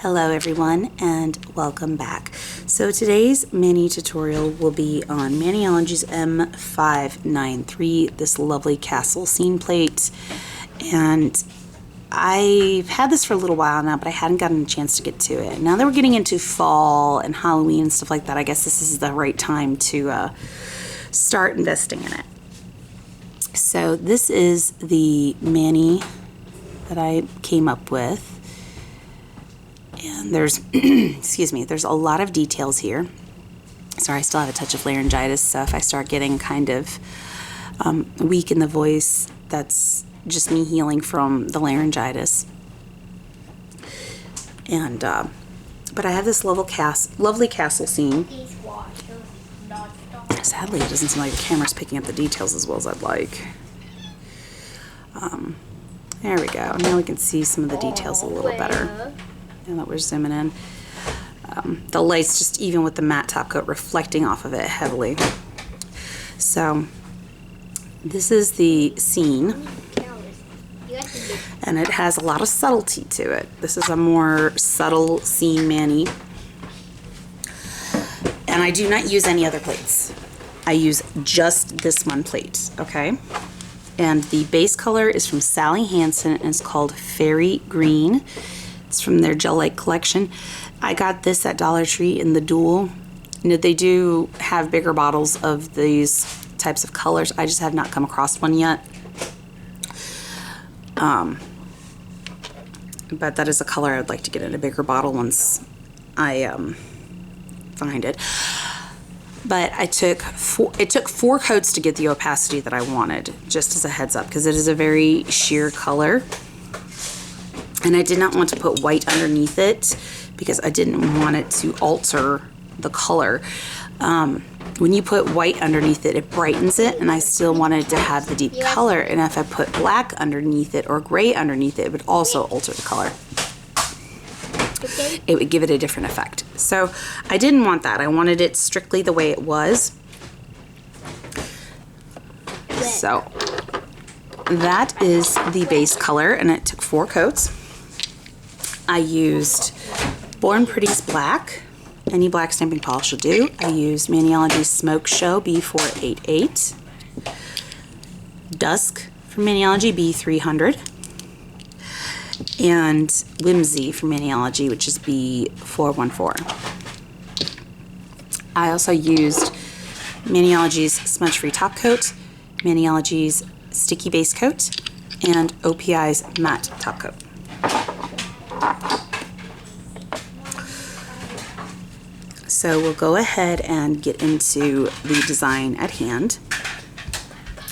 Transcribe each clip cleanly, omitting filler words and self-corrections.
Hello everyone and welcome back. So today's mini tutorial will be on Maniology's M593, this lovely castle scene plate. And I've had this for a little while now, but I hadn't gotten a chance to get to it. Now that we're getting into fall and Halloween and stuff like that, I guess this is the right time to start investing in it. So this is the mani that I came up with. And there's, excuse me, there's a lot of details here. Sorry, I still have a touch of laryngitis, so if I start getting kind of weak in the voice, that's just me healing from the laryngitis. And, but I have this lovely castle scene. Sadly, it doesn't seem like the camera's picking up the details as well as I'd like. There we go. Now we can see some of the details a little better. Now that we're zooming in. The light's just even with the matte top coat reflecting off of it heavily. So this is the scene, and it has a lot of subtlety to it. This is a more subtle scene mani, and I do not use any other plates. I use just this one plate, okay? And the base color is from Sally Hansen, and it's called Fairy Green. It's from their gel light collection. I got this at Dollar Tree in the dual. You know, they do have bigger bottles of these types of colors. I just have not come across one yet. But that is a color I'd like to get in a bigger bottle once I find it. But it took four coats to get the opacity that I wanted, just as a heads up, because it is a very sheer color. And I did not want to put white underneath it because I didn't want it to alter the color. When you put white underneath it, it brightens it, and I still wanted to have the deep color. And if I put black underneath it or gray underneath it, it would also alter the color. It would give it a different effect. So I didn't want that. I wanted it strictly the way it was. So that is the base color, and it took 4 coats. I used Born Pretty's black. Any black stamping polish will do. I used Maniology's Smoke Show B488. Dusk from Maniology B300. And Whimsy from Maniology, which is B414. I also used Maniology's Smudge Free Top Coat, Maniology's Sticky Base Coat, and OPI's Matte Top Coat. So we'll go ahead and get into the design at hand.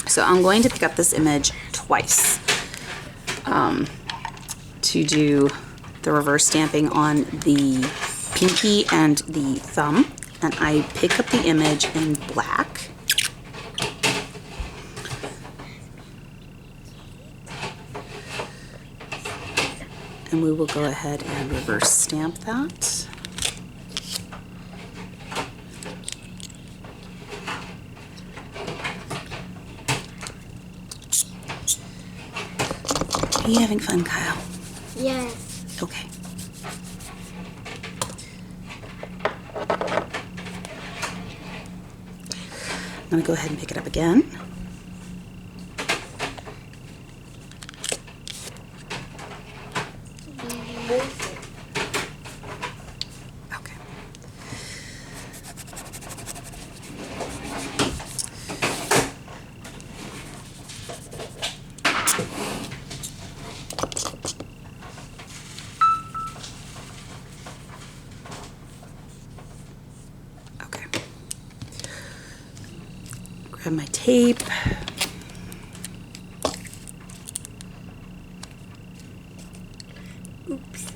So I'm going to pick up this image twice to do the reverse stamping on the pinky and the thumb. And I pick up the image in black. And we will go ahead and reverse stamp that. Are you having fun, Kyle? Yes. Okay. I'm going to go ahead and pick it up again. Okay. Okay. Grab my tape. Oops.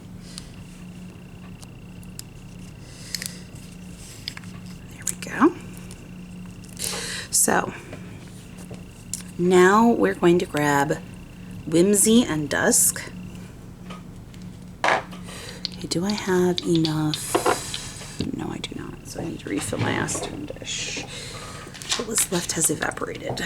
There we go. So now we're going to grab Whimsy and Dusk. Okay, do I have enough? No, I do not. So I need to refill my acetone dish. What was left has evaporated.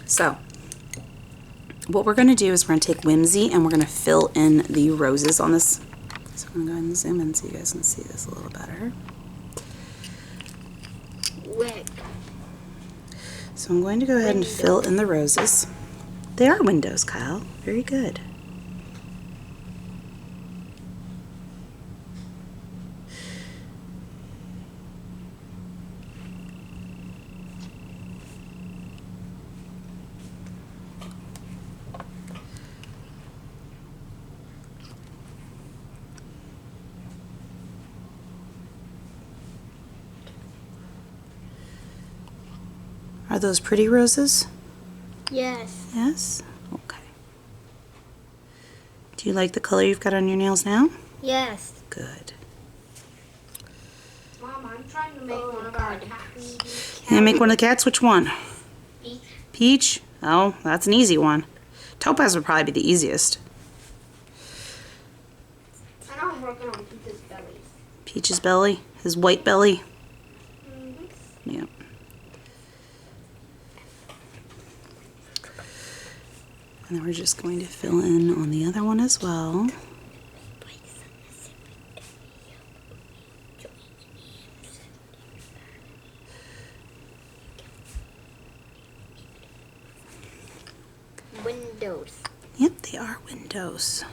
So, what we're going to do is we're going to take Whimsy and we're going to fill in the roses on this. So I'm going to go ahead and zoom in so you guys can see this a little better. Wait. So I'm going to go ahead and fill in the roses. They are windows, Kyle. Very good. Are those pretty roses? Yes. Yes? Okay. Do you like the color you've got on your nails now? Yes. Good. Mom, I'm trying to make one of our cats. And make one of the cats? Which one? Peach. Peach? Oh, that's an easy one. Topaz would probably be the easiest. I know I'm working on Peach's belly. Peach's belly? His white belly? Mm-hmm. Yep. And then we're just going to fill in on the other one as well. Windows. Yep, they are windows.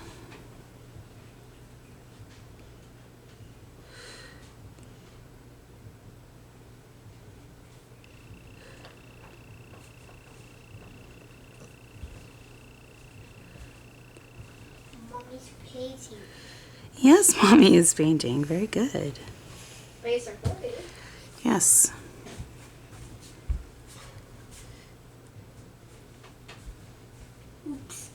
Mommy's painting. Yes, Mommy is painting. Very good. Face are pretty. Yes. Oops.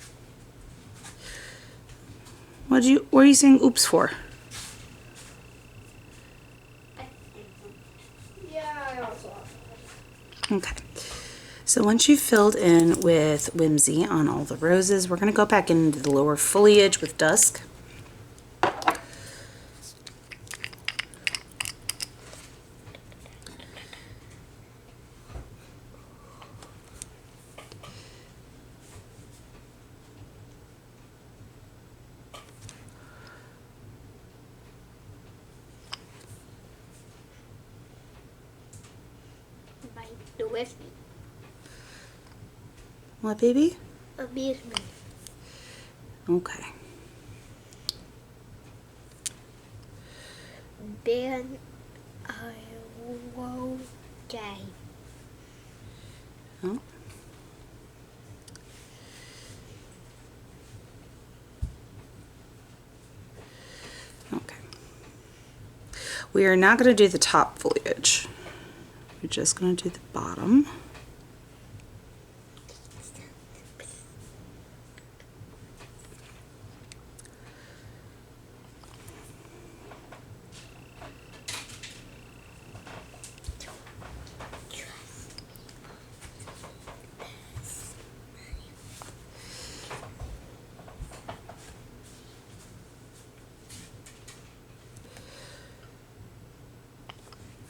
What are you saying oops for? Yeah, I also have that. Okay. So once you've filled in with Whimsy on all the roses, we're going to go back into the lower foliage with Dusk. By the West. What, baby? Amusement. Okay. Then I will die. Oh. Okay. We are not going to do the top foliage. We're just going to do the bottom.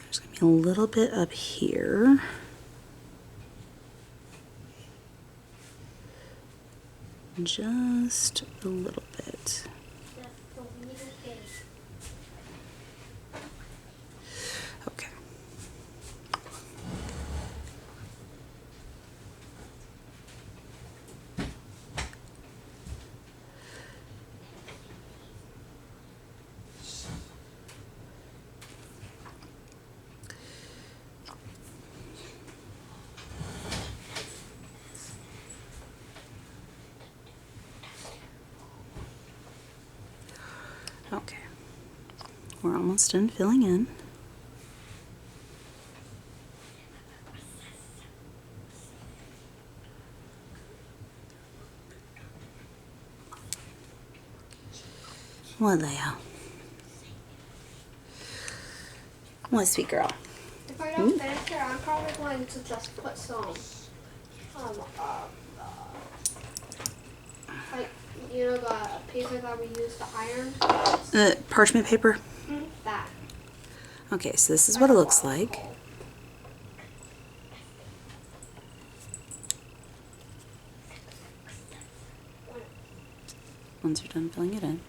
There's going to be a little bit up here. Just a little bit. Okay. Okay. We're almost done filling in. What, Leo? What, sweet girl? If I don't finish it, I'm probably going to just put some, like, you know, the paper that we use to iron? Parchment paper? That. Okay, so this is what it looks like. once you're done filling it in.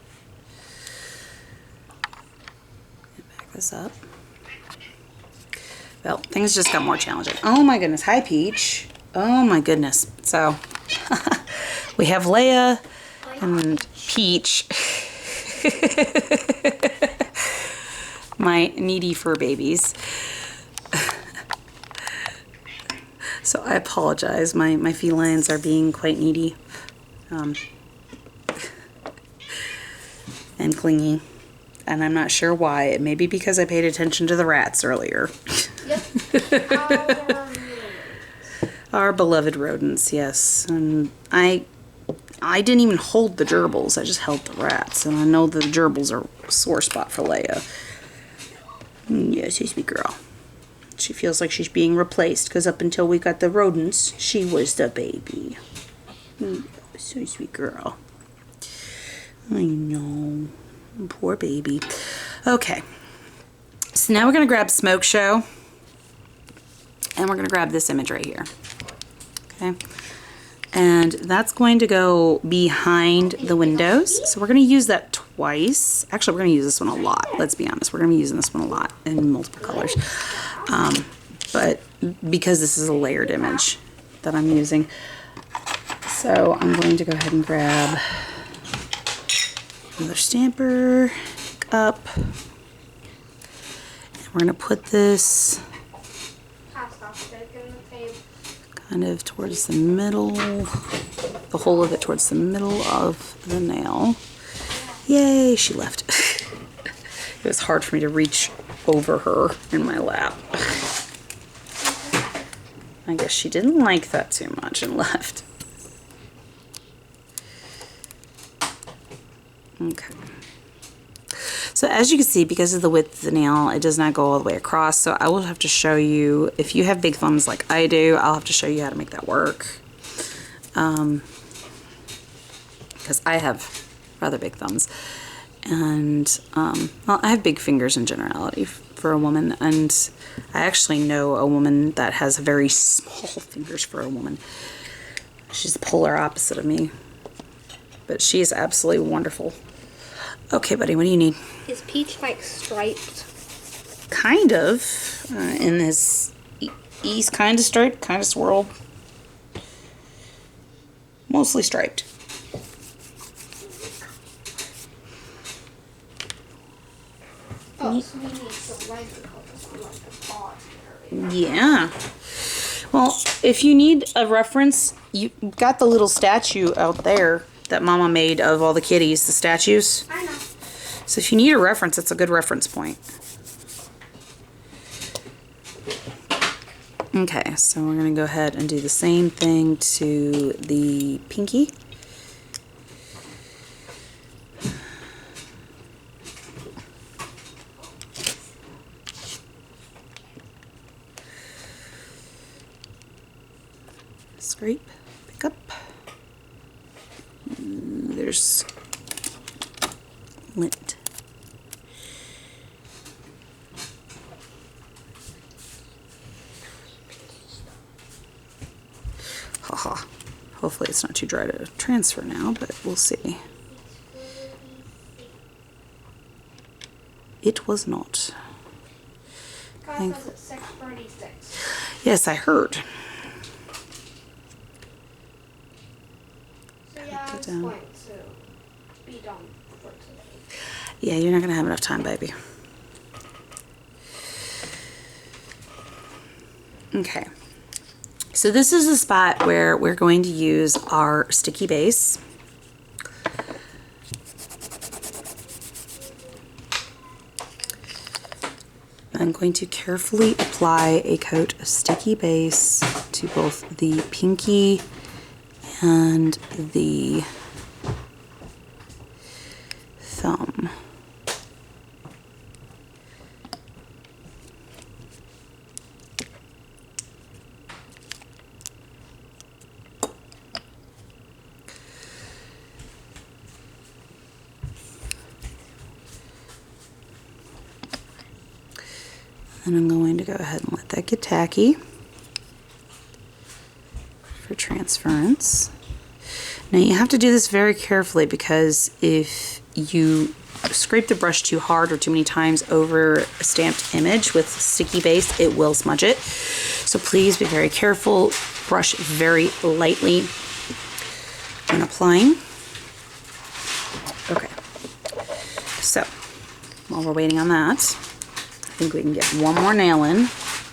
And back this up. Well, things just got more challenging. Oh my goodness. Hi, Peach. Oh my goodness. So, we have Leia and Peach. My needy fur babies. So I apologize. My felines are being quite needy and clingy. And I'm not sure why. It may be because I paid attention to the rats earlier. Yep. Our beloved rodents, yes. And I didn't even hold the gerbils. I just held the rats. And I know the gerbils are a sore spot for Leia. Yes, she's a sweet girl. She feels like she's being replaced because up until we got the rodents, she was the baby. So sweet girl. I know. Poor baby. Okay. So now we're going to grab Smoke Show. And we're going to grab this image right here. Okay. And that's going to go behind the windows. So we're going to use that twice. Actually, we're going to use this one a lot. Let's be honest. We're going to be using this one a lot in multiple colors. But because this is a layered image that I'm using. So I'm going to go ahead and grab another stamper up. And we're going to put this kind of towards the middle, the whole of it towards the middle of the nail. Yay, she left. It was hard for me to reach over her in my lap. I guess she didn't like that too much and left. Okay. So as you can see, because of the width of the nail, it does not go all the way across. So I will have to show you, if you have big thumbs like I do, I'll have to show you how to make that work. Because I have rather big thumbs. And, well, I have big fingers in generality for a woman. And I actually know a woman that has very small fingers for a woman. She's the polar opposite of me. But she is absolutely wonderful. Okay, buddy, what do you need? Is Peach like striped? Kind of. In this, he's kind of striped, kind of swirled. Mostly striped. Oh, so we need some lighter colors on like the bottom area. Yeah. Well, if you need a reference, you got the little statue out there that Mama made of all the kitties, the statues. I know. So if you need a reference, it's a good reference point. Okay, so we're going to go ahead and do the same thing to the pinky. Scrape, pick up. There's lint. Haha. Hopefully it's not too dry to transfer now, but we'll see. It was not. God says it's 6:36. Yes, I heard. So yeah, Put it it's down. going to be done for today. Yeah, you're not going to have enough time, baby. Okay. So this is the spot where we're going to use our sticky base. I'm going to carefully apply a coat of sticky base to both the pinky and the thumb. And I'm going to go ahead and let that get tacky for transference. Now you have to do this very carefully because if you scrape the brush too hard or too many times over a stamped image with sticky base, it will smudge it. So please be very careful. Brush very lightly when applying. Okay, so while we're waiting on that, I think we can get one more nail in.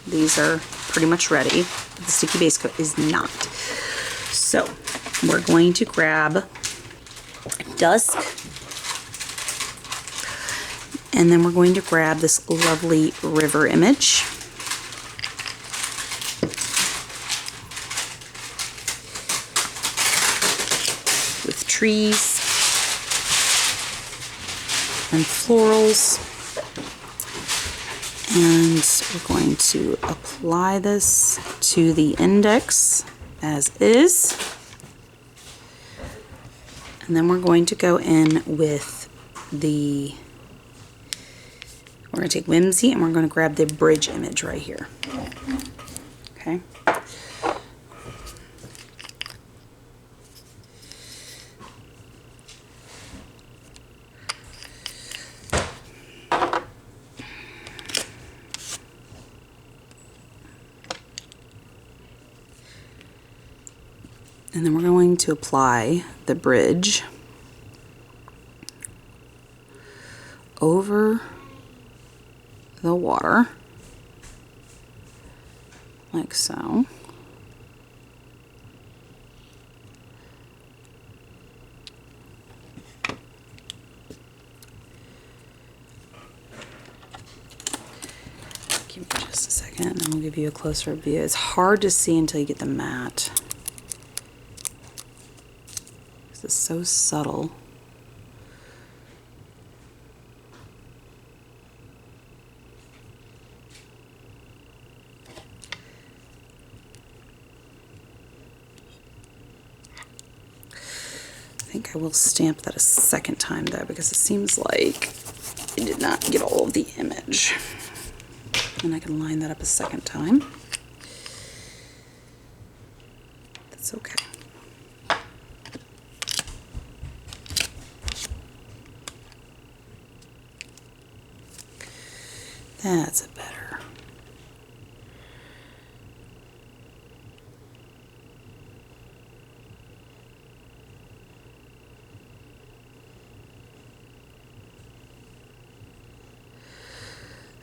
These are pretty much ready, but the sticky base coat is not. So we're going to grab Dusk, and then we're going to grab this lovely river image. With trees and florals. And we're going to apply this to the index as is. And then we're going to go in with the, we're going to take Whimsy and we're going to grab the bridge image right here. Okay. And then we're going to apply the bridge over the water, like so. Give me just a second and then we'll give you a closer view. It's hard to see until you get the matte. It's so subtle. I think I will stamp that a second time though, because it seems like I did not get all of the image. And I can line that up a second time. That's okay. That's better.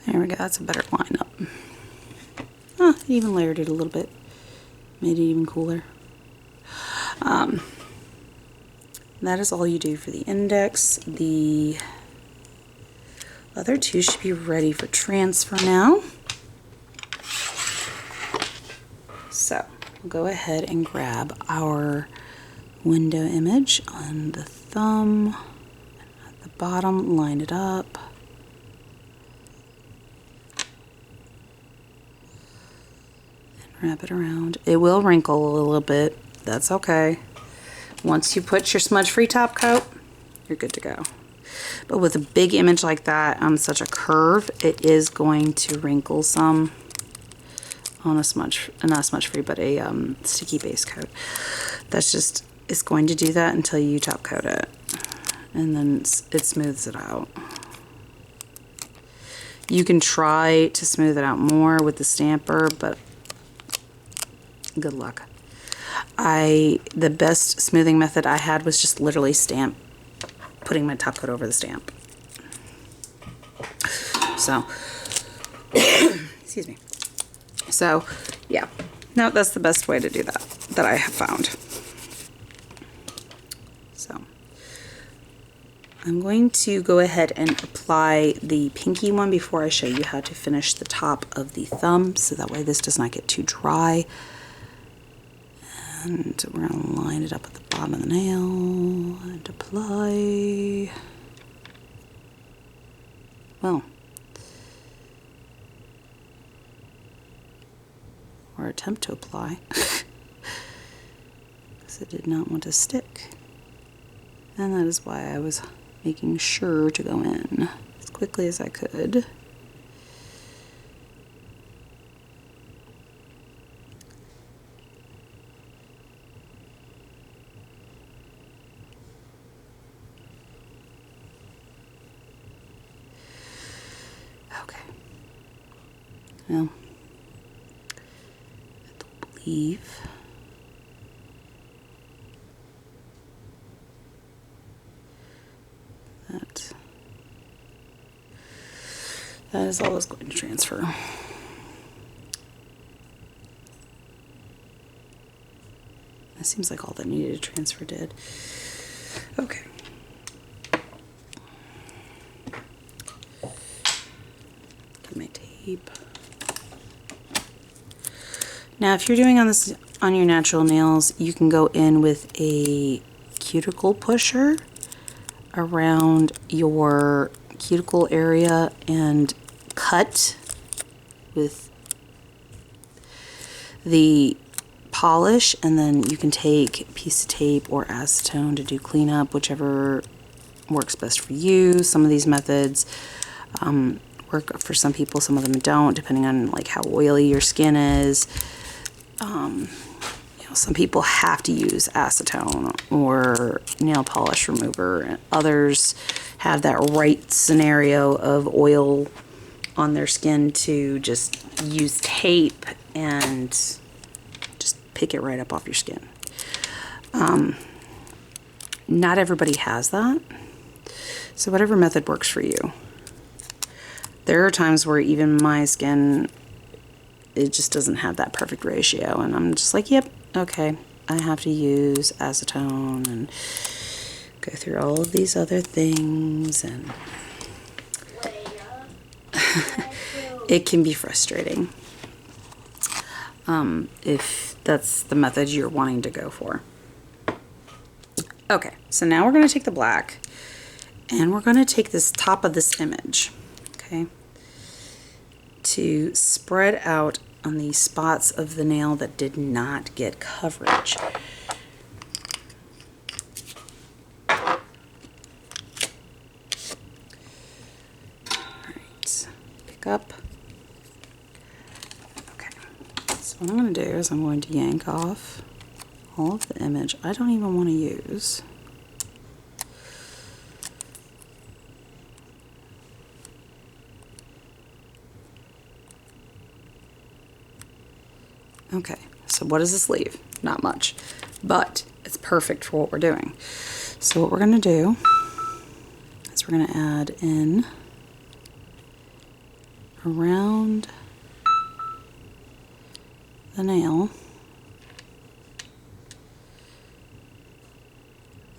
There we go, that's a better lineup. Oh, it even layered it a little bit. Made it even cooler. That is all you do for the index. The other two should be ready for transfer now. So we'll go ahead and grab our window image on the thumb. At the bottom, line it up. And wrap it around. It will wrinkle a little bit. That's okay. Once you put your smudge-free top coat, you're good to go. But with a big image like that on such a curve, it is going to wrinkle some on a smudge, not smudge-free, but a sticky base coat. That's just, it's going to do that until you top coat it. And then it smooths it out. You can try to smooth it out more with the stamper, but good luck. The best smoothing method I had was just literally putting my top coat over the stamp. So, excuse me. So, yeah. No, that's the best way to do that I have found. So, I'm going to go ahead and apply the pinky one before I show you how to finish the top of the thumb, so that way this does not get too dry. And we're going to line it up at the bottom of the nail and apply. Well, or attempt to apply, because it did not want to stick. And that is why I was making sure to go in as quickly as I could. Well, I don't believe. That is all that's going to transfer. That seems like all that needed to transfer did. Okay. Get my tape. Now, if you're doing on your natural nails, you can go in with a cuticle pusher around your cuticle area and cut with the polish, and then you can take a piece of tape or acetone to do cleanup, whichever works best for you. Some of these methods work for some people, some of them don't, depending on like how oily your skin is. You know, some people have to use acetone or nail polish remover, and others have that right scenario of oil on their skin to just use tape and just pick it right up off your skin. Not everybody has that, so whatever method works for you. There are times where even my skin, it just doesn't have that perfect ratio, and I'm just like, yep, okay, I have to use acetone and go through all of these other things, and it can be frustrating if that's the method you're wanting to go for. Okay, so now we're going to take the black and we're going to take this top of this image, okay, to spread out on the spots of the nail that did not get coverage. Alright, pick up. Okay, so what I'm going to do is I'm going to yank off all of the image I don't even want to use. Okay, so what does this leave? Not much, but it's perfect for what we're doing. So what we're going to do is we're going to add in around the nail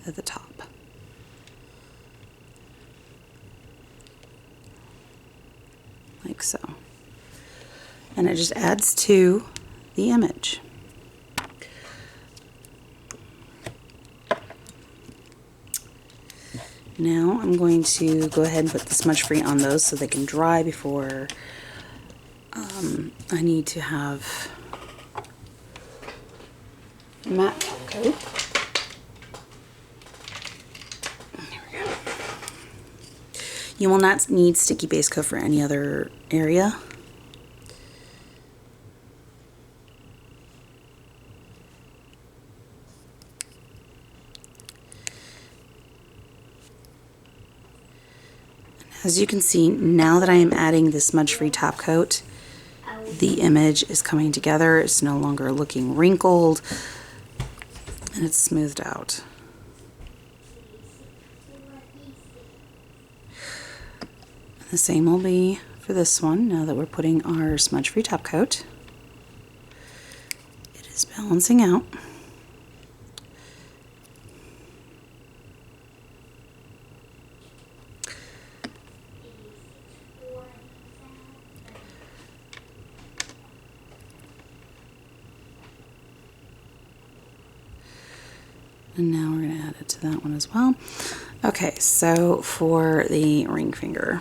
at the top. Like so. And it just adds to the image. Now I'm going to go ahead and put the smudge free on those so they can dry before I need to have matte coat. There we go. You will not need sticky base coat for any other area. As you can see, now that I am adding the smudge-free top coat, the image is coming together. It's no longer looking wrinkled, and it's smoothed out. The same will be for this one, now that we're putting our smudge-free top coat. It is balancing out. And now we're going to add it to that one as well. Okay, so for the ring finger.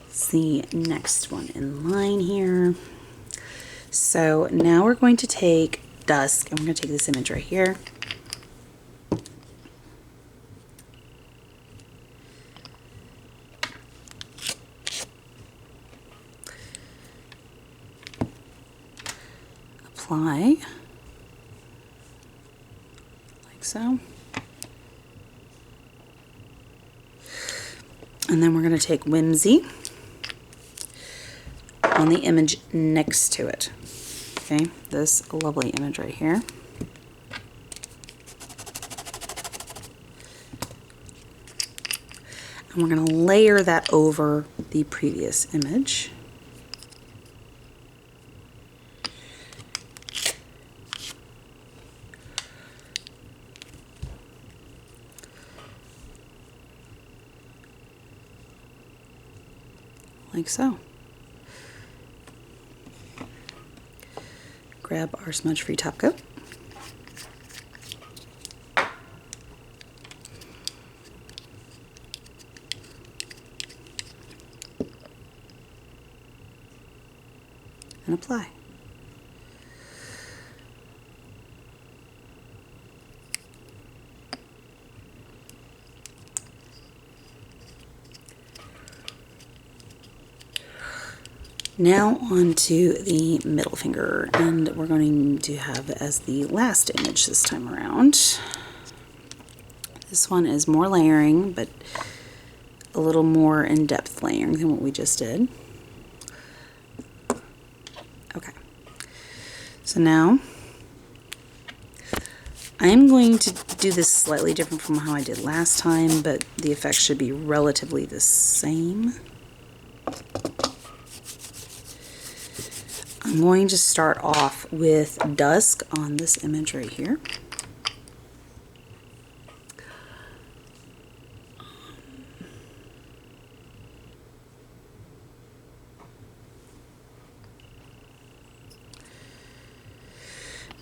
It's the next one in line here. So now we're going to take dusk, and we're going to take this image right here. Apply, like so. And And then we're going to take Whimsy on the image next to it. Okay, this lovely image right here. And we're going to layer that over the previous image. Like so. Grab our smudge-free top coat. And apply. Now on to the middle finger, and we're going to have it as the last image this time around. This one is more layering, but a little more in-depth layering than what we just did. Okay, so now I'm going to do this slightly different from how I did last time, but the effect should be relatively the same. I'm going to start off with dusk on this image right here.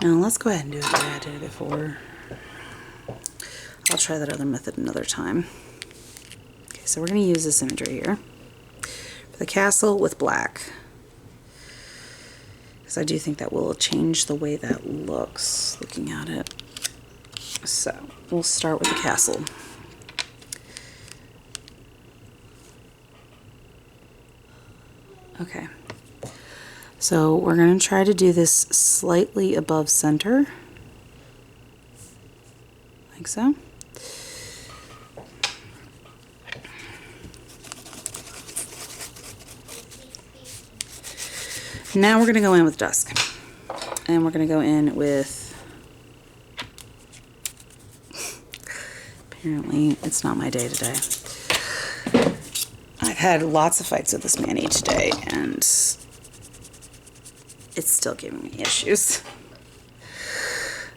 Now let's go ahead and do it the way I did it before. I'll try that other method another time. Okay, so we're going to use this image right here for the castle with black. I do think that will change the way that looks looking at it. So we'll start with the castle. Okay, so we're going to try to do this slightly above center, like so. Now we're going to go in with dusk, and we're going to go in with, apparently it's not my day today. I've had lots of fights with this Manny today, and it's still giving me issues.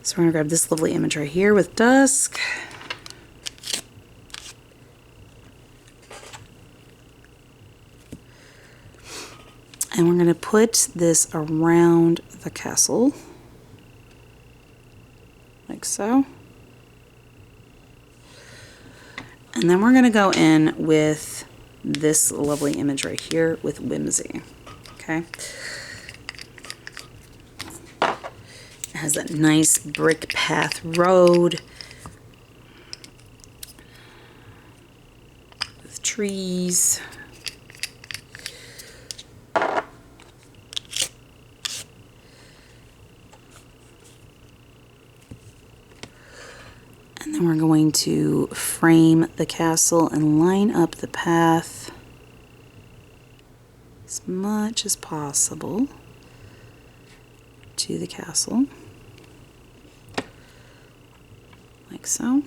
So we're going to grab this lovely image right here with dusk. And we're going to put this around the castle, like so. And then we're going to go in with this lovely image right here with Whimsy, okay? It has that nice brick path road with trees. And then we're going to frame the castle and line up the path as much as possible to the castle, like so.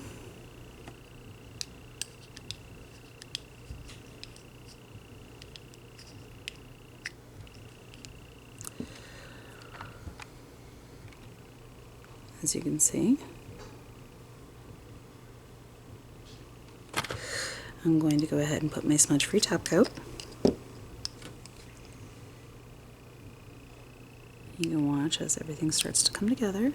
As you can see, I'm going to go ahead and put my smudge-free top coat. You can watch as everything starts to come together.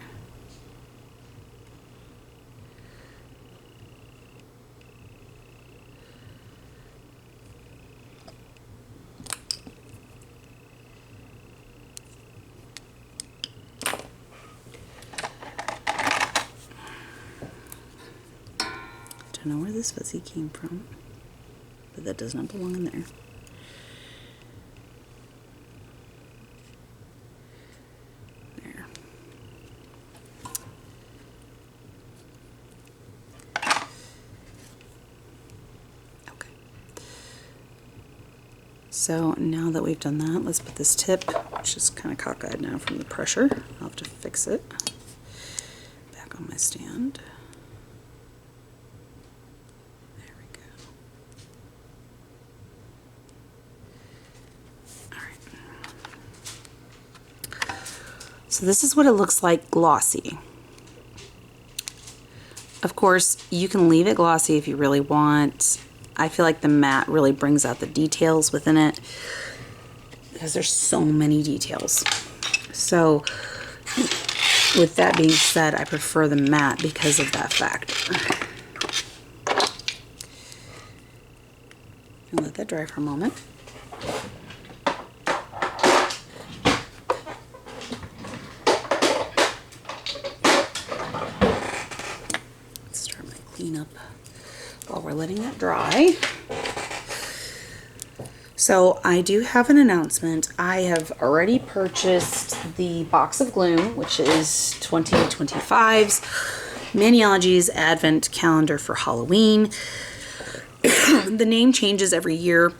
Don't know where this fuzzy came from, but that does not belong in there. There. Okay. So now that we've done that, let's put this tip, which is kind of cockeyed now from the pressure. I'll have to fix it. Back on my stand. There we go. All right. So this is what it looks like glossy. Of course, you can leave it glossy if you really want. I feel like the matte really brings out the details within it because there's so many details. So with that being said, I prefer the matte because of that factor. I'll let that dry for a moment. Clean up while we're letting that dry. So I do have an announcement. I have already purchased the box of gloom, which is 2025's Maniology's Advent Calendar for Halloween. The name changes every year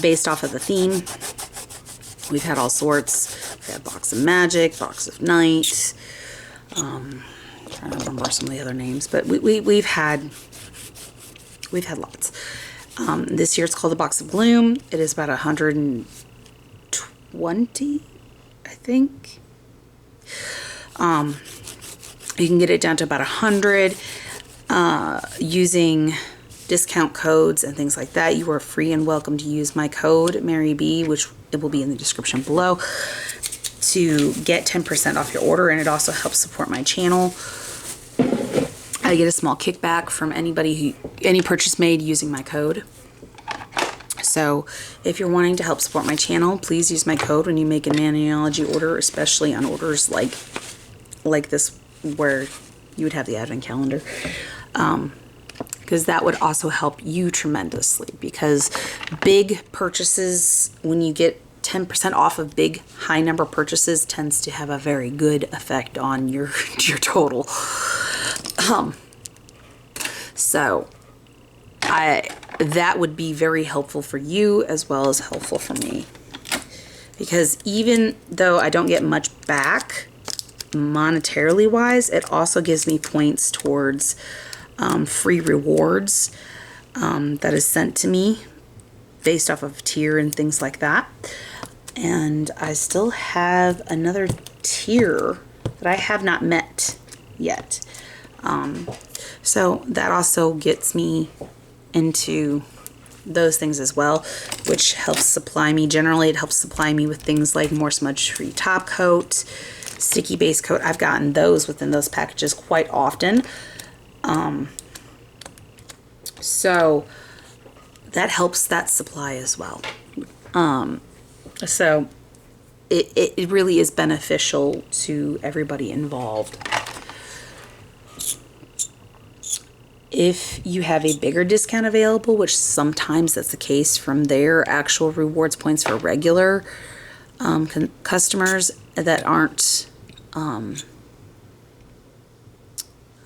based off of the theme. We've had all sorts. We've had Box of Magic, Box of Night, trying to remember some of the other names, but we've had lots. This year it's called the Box of Gloom. It is about 120, I think. You can get it down to about 100 using discount codes and things like that. You are free and welcome to use my code Mary B, which it will be in the description below, to get 10% off your order, and it also helps support my channel. I get a small kickback from any purchase made using my code. So if you're wanting to help support my channel, please use my code when you make a Maniology order, especially on orders like this where you would have the advent calendar. Because that would also help you tremendously, because big purchases, when you get 10% off of big high number purchases, tends to have a very good effect on your total. So that would be very helpful for you as well as helpful for me, because even though I don't get much back monetarily wise, it also gives me points towards free rewards that is sent to me based off of tier and things like that. And I still have another tier that I have not met yet. So that also gets me into those things as well, which helps supply me. Generally, it helps supply me with things like more smudge-free top coat, sticky base coat. I've gotten those within those packages quite often. So that helps that supply as well. So it really is beneficial to everybody involved. If you have a bigger discount available, which sometimes that's the case from their actual rewards points for regular customers that aren't, oh,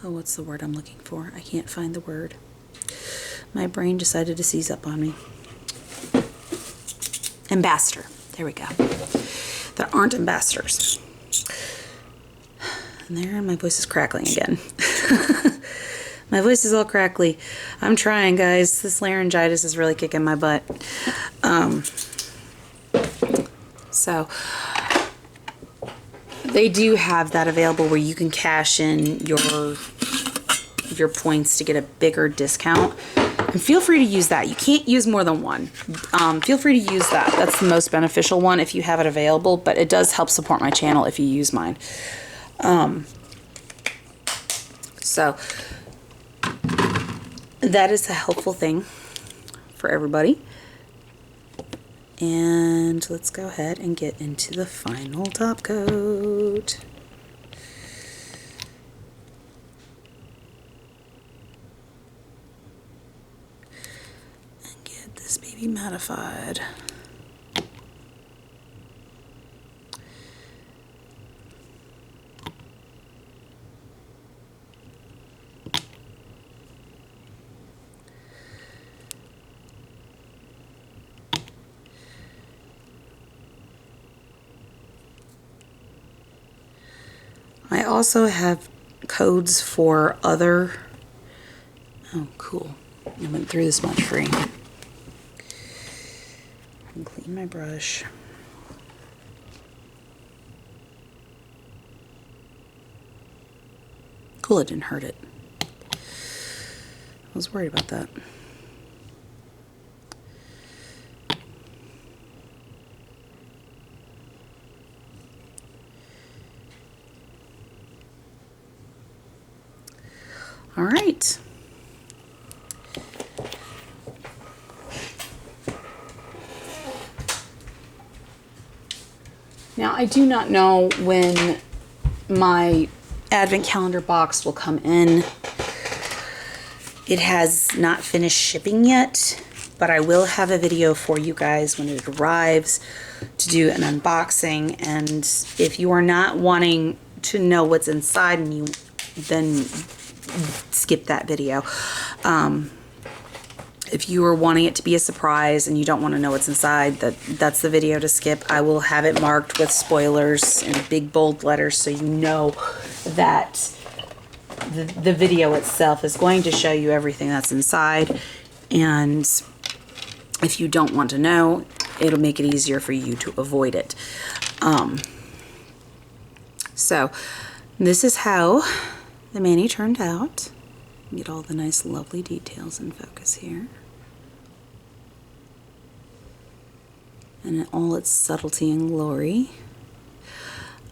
what's the word I'm looking for? I can't find the word. My brain decided to seize up on me. Ambassador. There we go. That aren't ambassadors. And there, my voice is crackling again. My voice is all crackly. I'm trying, guys. This laryngitis is really kicking my butt. So they do have that available where you can cash in your points to get a bigger discount. And feel free to use that. You can't use more than one. Feel free to use that. That's the most beneficial one if you have it available, but it does help support my channel if you use mine. So that is a helpful thing for everybody. And let's go ahead and get into the final top coat. And get this baby mattified. I also have codes for other, oh cool, I went through this much free. And clean my brush. Cool, it didn't hurt it. I was worried about that. All right. Now, I do not know when my advent calendar box will come in. It has not finished shipping yet, but I will have a video for you guys when it arrives to do an unboxing. And if you are not wanting to know what's inside, and you then skip that video. If you are wanting it to be a surprise and you don't want to know what's inside, that's the video to skip. I will have it marked with spoilers in big bold letters so you know that the video itself is going to show you everything that's inside. And if you don't want to know, it'll make it easier for you to avoid it. So this is how the mani turned out. Get all the nice lovely details in focus here. And in all its subtlety and glory.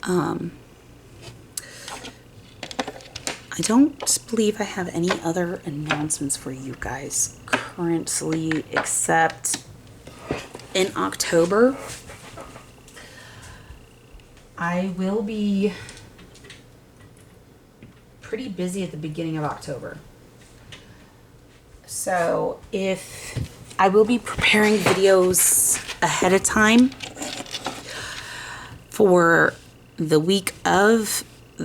I don't believe I have any other announcements for you guys currently, except in October I will be pretty busy at the beginning of October. So if I will be preparing videos ahead of time for the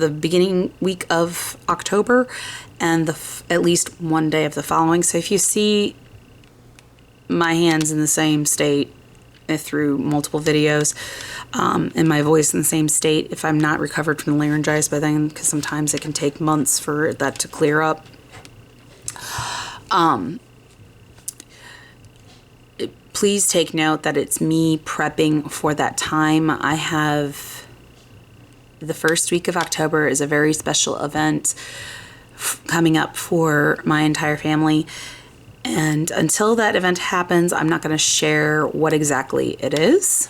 beginning week of October and at least one day of the following. So if you see my hands in the same state through multiple videos, and my voice in the same state, if I'm not recovered from the laryngitis by then, because sometimes it can take months for that to clear up, please take note that it's me prepping for that time. I have the first week of October is a very special event coming up for my entire family. And until that event happens, I'm not going to share what exactly it is,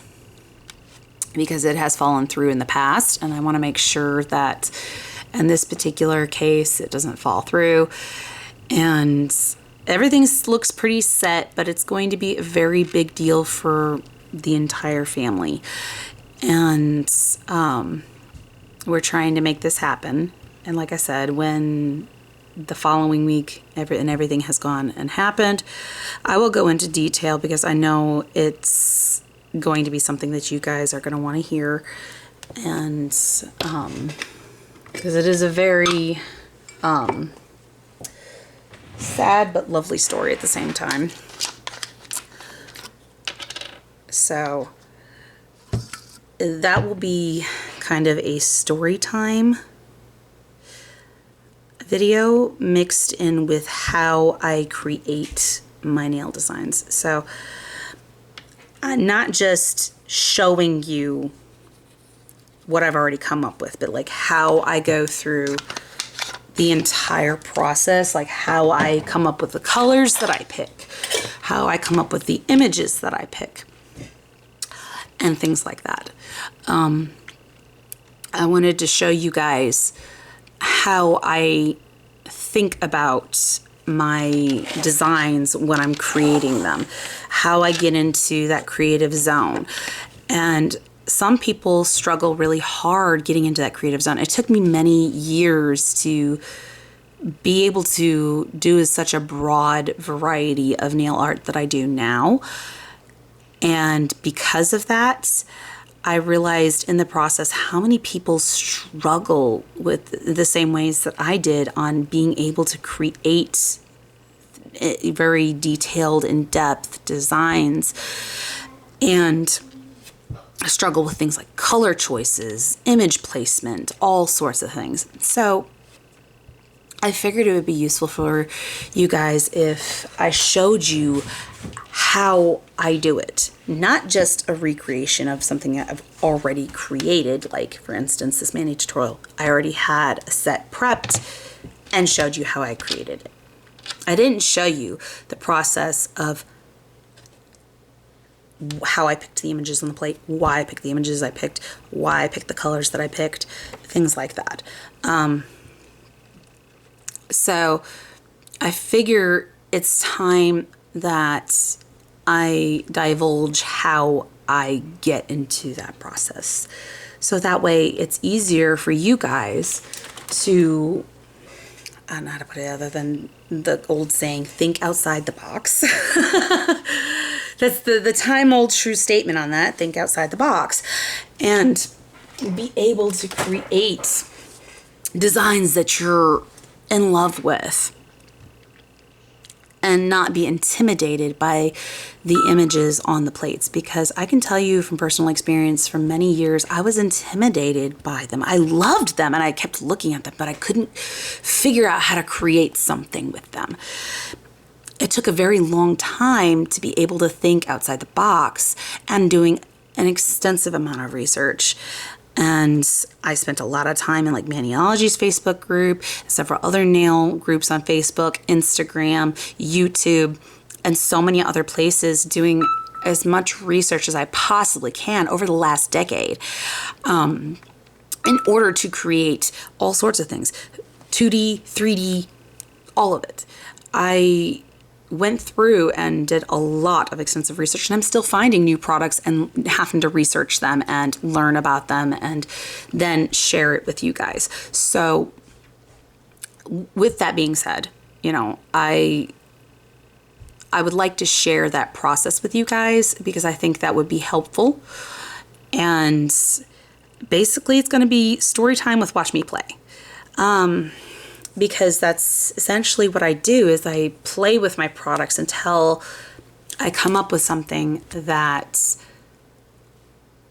because it has fallen through in the past, and I want to make sure that in this particular case it doesn't fall through. And everything looks pretty set, but it's going to be a very big deal for the entire family. And we're trying to make this happen. And like I said, when the following week everything has gone and happened, I will go into detail, because I know it's going to be something that you guys are going to want to hear. And because it is a very sad but lovely story at the same time. So that will be kind of a story time video mixed in with how I create my nail designs. So I'm not just showing you what I've already come up with, but like how I go through the entire process, like how I come up with the colors that I pick, how I come up with the images that I pick, and things like that. I wanted to show you guys how I think about my designs when I'm creating them, how I get into that creative zone. And some people struggle really hard getting into that creative zone. It took me many years to be able to do such a broad variety of nail art that I do now. And because of that, I realized in the process how many people struggle with the same ways that I did on being able to create very detailed, in-depth designs. And struggle with things like color choices, image placement, all sorts of things. So I figured it would be useful for you guys if I showed you how I do it. Not just a recreation of something that I've already created, like for instance, this mani tutorial. I already had a set prepped and showed you how I created it. I didn't show you the process of how I picked the images on the plate, why I picked the images I picked, why I picked the colors that I picked, things like that. So I figure it's time that I divulge how I get into that process. So that way it's easier for you guys to, I don't know how to put it other than the old saying, think outside the box. That's the time-old true statement on that, think outside the box. And be able to create designs that you're in love with and not be intimidated by the images on the plates, because I can tell you from personal experience for many years I was intimidated by them. I loved them and I kept looking at them, but I couldn't figure out how to create something with them. It took a very long time to be able to think outside the box and doing an extensive amount of research. And I spent a lot of time in like Maniology's Facebook group, several other nail groups on Facebook, Instagram, YouTube, and so many other places doing as much research as I possibly can over the last decade in order to create all sorts of things, 2D, 3D, all of it. I went through and did a lot of extensive research, and I'm still finding new products and having to research them and learn about them and then share it with you guys. So with that being said, you know, I would like to share that process with you guys because I think that would be helpful. And basically it's going to be story time with Watch Me Play. Because that's essentially what I do is I play with my products until I come up with something that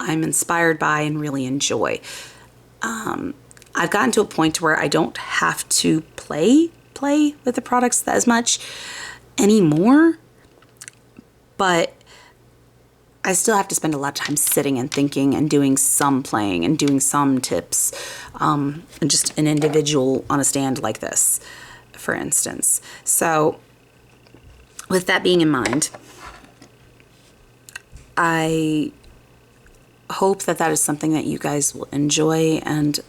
I'm inspired by and really enjoy. I've gotten to a point where I don't have to play with the products as much anymore, but I still have to spend a lot of time sitting and thinking and doing some playing and doing some tips, and just an individual on a stand like this, for instance. So with that being in mind, I hope that that is something that you guys will enjoy, and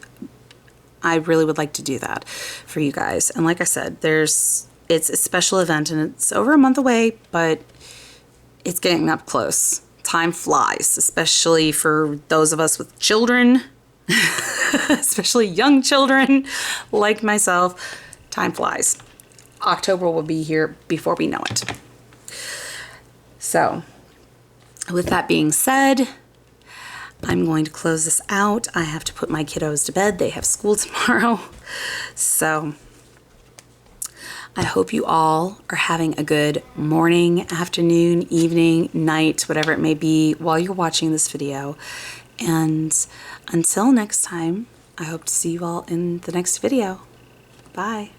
I really would like to do that for you guys. And like I said, it's a special event and it's over a month away, but it's getting up close. Time flies, especially for those of us with children, especially young children like myself. Time flies. October will be here before we know it. So, with that being said, I'm going to close this out. I have to put my kiddos to bed. They have school tomorrow. So, I hope you all are having a good morning, afternoon, evening, night, whatever it may be while you're watching this video. And until next time, I hope to see you all in the next video. Bye.